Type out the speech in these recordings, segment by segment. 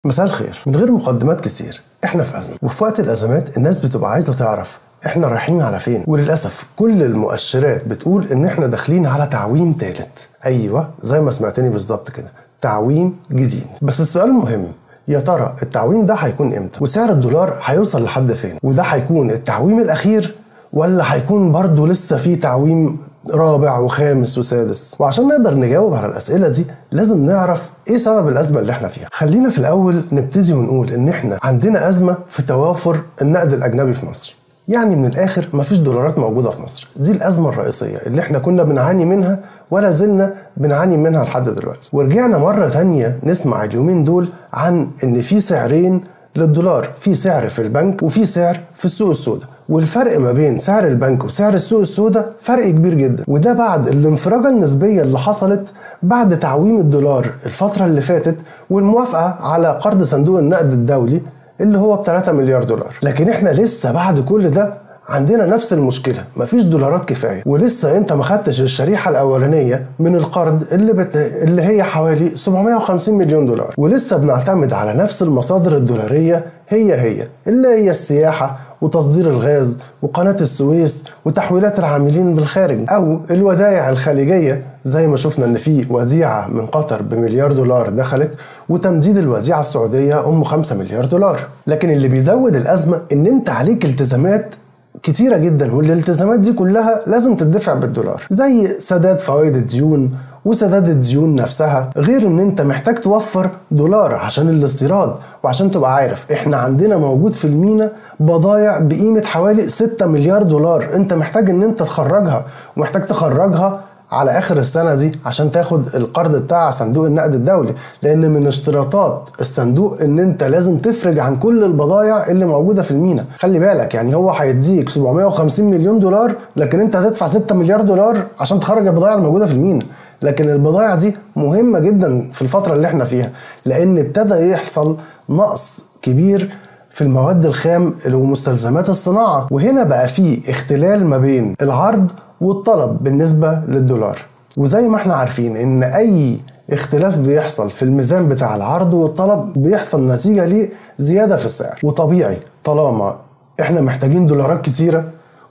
مساء الخير. من غير مقدمات كتير، احنا في أزمة، وفي وقت الأزمات الناس بتبقى عايزة تعرف احنا رايحين على فين. وللأسف كل المؤشرات بتقول ان احنا داخلين على تعويم ثالث. ايوه زي ما سمعتني بالظبط كده، تعويم جديد. بس السؤال المهم، يا ترى التعويم ده هيكون امتى؟ وسعر الدولار هيوصل لحد فين؟ وده هيكون التعويم الأخير ولا هيكون برضه لسه في تعويم رابع وخامس وسادس؟ وعشان نقدر نجاوب على الأسئلة دي لازم نعرف ايه سبب الأزمة اللي احنا فيها. خلينا في الأول نبتدي ونقول ان احنا عندنا أزمة في توافر النقد الأجنبي في مصر. يعني من الآخر مفيش دولارات موجودة في مصر. دي الأزمة الرئيسية اللي احنا كنا بنعاني منها ولا زلنا بنعاني منها لحد دلوقتي. ورجعنا مرة تانية نسمع اليومين دول عن ان في سعرين للدولار، في سعر في البنك وفي سعر في السوق السوداء، والفرق ما بين سعر البنك وسعر السوق السوداء فرق كبير جدا. وده بعد الانفراجة النسبية اللي حصلت بعد تعويم الدولار الفترة اللي فاتت والموافقة على قرض صندوق النقد الدولي اللي هو ب3 مليار دولار. لكن احنا لسه بعد كل ده عندنا نفس المشكلة، مفيش دولارات كفاية، ولسه انت ما خدتش الشريحة الأولانية من القرض اللي هي حوالي 750 مليون دولار، ولسه بنعتمد على نفس المصادر الدولارية هي اللي هي السياحة وتصدير الغاز وقناة السويس وتحويلات العاملين بالخارج أو الودائع الخليجية، زي ما شفنا ان في وديعة من قطر بمليار دولار دخلت، وتمديد الوديعة السعودية 5 مليار دولار. لكن اللي بيزود الأزمة ان انت عليك التزامات كتيرة جدا، والالتزامات دي كلها لازم تدفع بالدولار، زي سداد فوائد الديون وسداد الديون نفسها، غير ان انت محتاج توفر دولار عشان الاستيراد. وعشان تبقى عارف احنا عندنا موجود في المينا بضايع بقيمة حوالي 6 مليار دولار انت محتاج ان انت تخرجها، ومحتاج تخرجها على اخر السنة دي عشان تاخد القرض بتاع صندوق النقد الدولي، لان من اشتراطات الصندوق ان انت لازم تفرج عن كل البضايع اللي موجودة في المينا. خلي بالك يعني هو هيديك 750 مليون دولار لكن انت هتدفع 6 مليار دولار عشان تخرج البضايع الموجودة في المينا. لكن البضايع دي مهمة جدا في الفترة اللي احنا فيها، لان ابتدى يحصل نقص كبير في المواد الخام ومستلزمات الصناعة، وهنا بقى فيه اختلال ما بين العرض والطلب بالنسبة للدولار. وزي ما احنا عارفين ان اي اختلاف بيحصل في الميزان بتاع العرض والطلب بيحصل نتيجة ليه زيادة في السعر. وطبيعي طالما احنا محتاجين دولارات كتيرة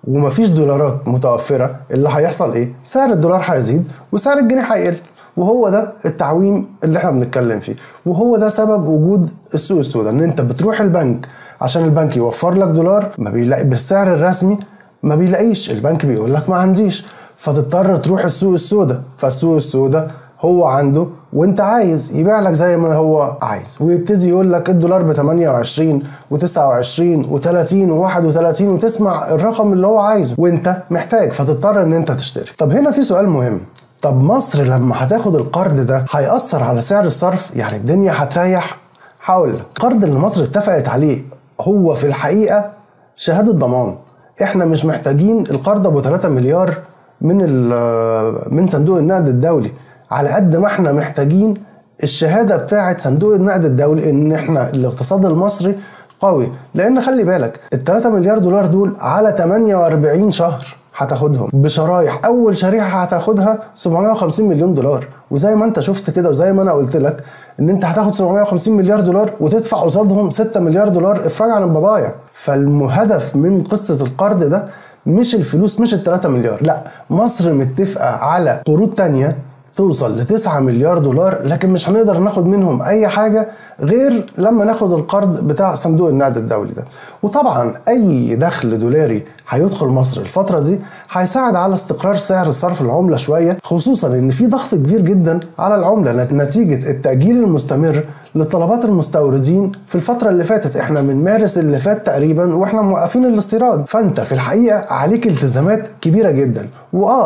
ومفيش دولارات متوفرة، اللي هيحصل ايه؟ سعر الدولار هيزيد وسعر الجنيه هيقل، وهو ده التعويم اللي احنا بنتكلم فيه. وهو ده سبب وجود السوق السوداء، ان انت بتروح البنك عشان البنك يوفر لك دولار، ما بيلاقي بالسعر الرسمي، ما بيلاقيش، البنك بيقول لك ما عنديش، فتضطر تروح السوق السوداء. فالسوق السوداء هو عنده وانت عايز يبيع لك زي ما هو عايز، ويبتدي يقول لك الدولار ب 28 و29 و30 و31 وتسمع الرقم اللي هو عايزه وانت محتاج، فتضطر ان انت تشتري. طب هنا في سؤال مهم، طب مصر لما هتاخد القرض ده هيأثر على سعر الصرف؟ يعني الدنيا هتريح؟ هقول لك، القرض اللي مصر اتفقت عليه هو في الحقيقة شهادة ضمان. احنا مش محتاجين القرض ابو 3 مليار من صندوق النقد الدولي، على قد ما احنا محتاجين الشهادة بتاعة صندوق النقد الدولي ان احنا الاقتصاد المصري قوي. لان خلي بالك ال3 مليار دولار دول على 48 شهر هتاخدهم بشرايح، اول شريحة هتاخدها 750 مليون دولار. وزي ما انت شفت كده وزي ما انا قلت لك ان انت هتاخد 750 مليار دولار وتدفع قصادهم 6 مليار دولار افراج عن البضائع. فالهدف من قصة القرض ده مش الفلوس، مش ال3 مليار، لا، مصر متفقة على قروض تانية توصل ل9 مليار دولار، لكن مش هنقدر ناخد منهم اي حاجة غير لما ناخد القرض بتاع صندوق النقد الدولي ده. وطبعا اي دخل دولاري هيدخل مصر الفترة دي هيساعد على استقرار سعر الصرف العملة شوية، خصوصا ان في ضغط كبير جدا على العملة نتيجة التأجيل المستمر لطلبات المستوردين في الفترة اللي فاتت. احنا من مارس اللي فات تقريبا واحنا موقفين الاستيراد، فانت في الحقيقة عليك التزامات كبيرة جدا.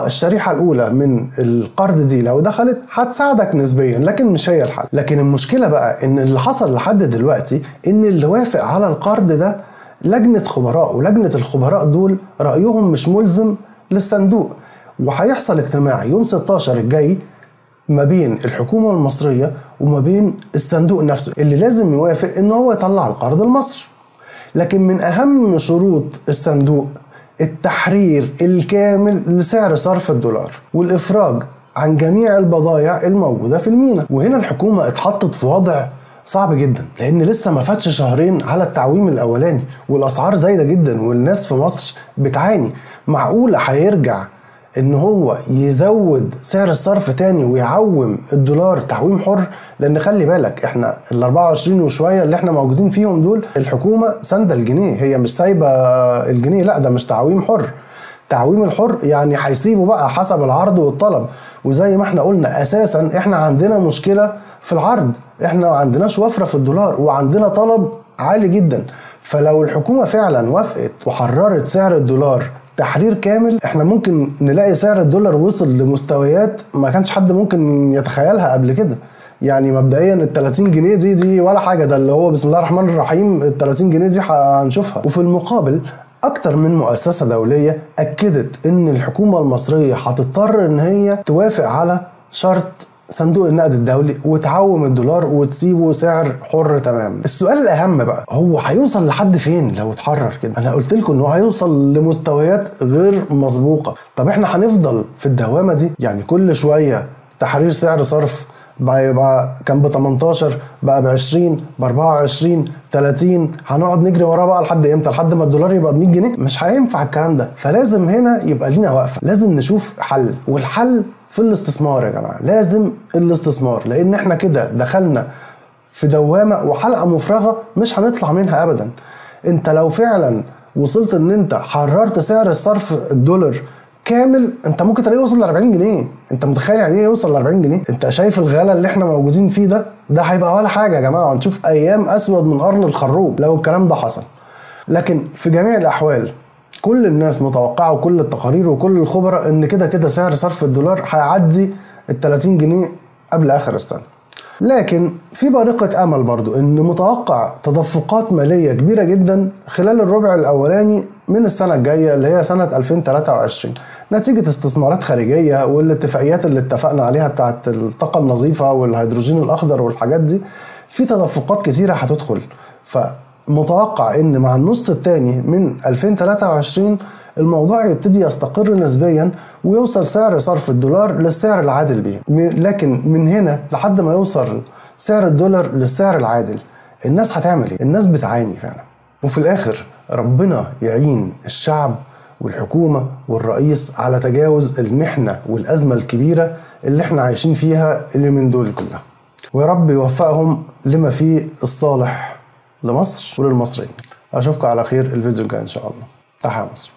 الشريحة الاولى من القرض دي لو دخلت هتساعدك نسبيا، لكن مش هي الحل. لكن المشكلة بقى ان اللي حصل لحد دلوقتي ان اللي وافق على القرض ده لجنة خبراء، ولجنة الخبراء دول رأيهم مش ملزم للصندوق. وهيحصل اجتماع يوم 16 الجاي ما بين الحكومة المصرية وما بين الصندوق نفسه اللي لازم يوافق ان هو يطلع القرض لمصر. لكن من اهم شروط الصندوق التحرير الكامل لسعر صرف الدولار والافراج عن جميع البضائع الموجودة في المينا. وهنا الحكومة اتحطت في وضع صعب جدا، لان لسه ما فاتش شهرين على التعويم الاولاني والاسعار زايده جدا والناس في مصر بتعاني. معقوله هيرجع ان هو يزود سعر الصرف تاني ويعوم الدولار تعويم حر؟ لان خلي بالك احنا ال 24 وشويه اللي احنا موجودين فيهم دول الحكومه ساندة الجنيه، هي مش سايبه الجنيه، لا ده مش تعويم حر. تعويم الحر يعني هيسيبه بقى حسب العرض والطلب، وزي ما احنا قلنا اساسا احنا عندنا مشكله في العرض، احنا ما عندناش وفره في الدولار وعندنا طلب عالي جدا. فلو الحكومه فعلا وافقت وحررت سعر الدولار تحرير كامل، احنا ممكن نلاقي سعر الدولار وصل لمستويات ما كانش حد ممكن يتخيلها قبل كده. يعني مبدئيا ال 30 جنيه دي ولا حاجه، ده اللي هو بسم الله الرحمن الرحيم ال 30 جنيه دي هنشوفها. وفي المقابل اكتر من مؤسسه دوليه اكدت ان الحكومه المصريه هتضطر ان هي توافق على شرط صندوق النقد الدولي وتعوم الدولار وتسيبه سعر حر تماما. السؤال الاهم بقى هو هيوصل لحد فين لو اتحرر كده؟ انا قلت لكم انه هيوصل لمستويات غير مسبوقه. طب احنا هنفضل في الدوامه دي؟ يعني كل شويه تحرير سعر صرف بقى كان ب 18 بقى ب 20 ب 24 30، هنقعد نجري وراه بقى لحد امتى؟ لحد ما الدولار يبقى ب 100 جنيه؟ مش هينفع الكلام ده. فلازم هنا يبقى لينا وقفه، لازم نشوف حل، والحل في الاستثمار يا جماعه. لازم الاستثمار، لان احنا كده دخلنا في دوامه وحلقه مفرغه مش هنطلع منها ابدا. انت لو فعلا وصلت ان انت حررت سعر الصرف الدولار كامل، انت ممكن تلاقيه وصل ل 40 جنيه. انت متخيل يعني ايه يوصل ل 40 جنيه؟ انت شايف الغلا اللي احنا موجودين فيه ده هيبقى ولا حاجه يا جماعه، هنشوف ايام اسود من قرن الخروب لو الكلام ده حصل. لكن في جميع الاحوال كل الناس متوقعه وكل التقارير وكل الخبراء ان كده سعر صرف الدولار هيعدي ال 30 جنيه قبل اخر السنه. لكن في بارقة امل برضو ان متوقع تدفقات مالية كبيرة جدا خلال الربع الاولاني من السنة الجاية اللي هي سنة 2023 نتيجة استثمارات خارجية والاتفاقيات اللي اتفقنا عليها بتاعت الطاقة النظيفة والهيدروجين الاخضر والحاجات دي. في تدفقات كتيرة هتدخل، فمتوقع ان مع النص الثاني من 2023 الموضوع يبتدي يستقر نسبيا ويوصل سعر صرف الدولار للسعر العادل بيه. لكن من هنا لحد ما يوصل سعر الدولار للسعر العادل الناس هتعمل ايه؟ الناس بتعاني فعلا. وفي الاخر ربنا يعين الشعب والحكومة والرئيس على تجاوز المحنة والأزمة الكبيرة اللي احنا عايشين فيها اليومين دول كلها، ويا رب يوفقهم لما فيه الصالح لمصر وللمصريين. اشوفكم على خير الفيديو الجاي ان شاء الله. تحيا مصر.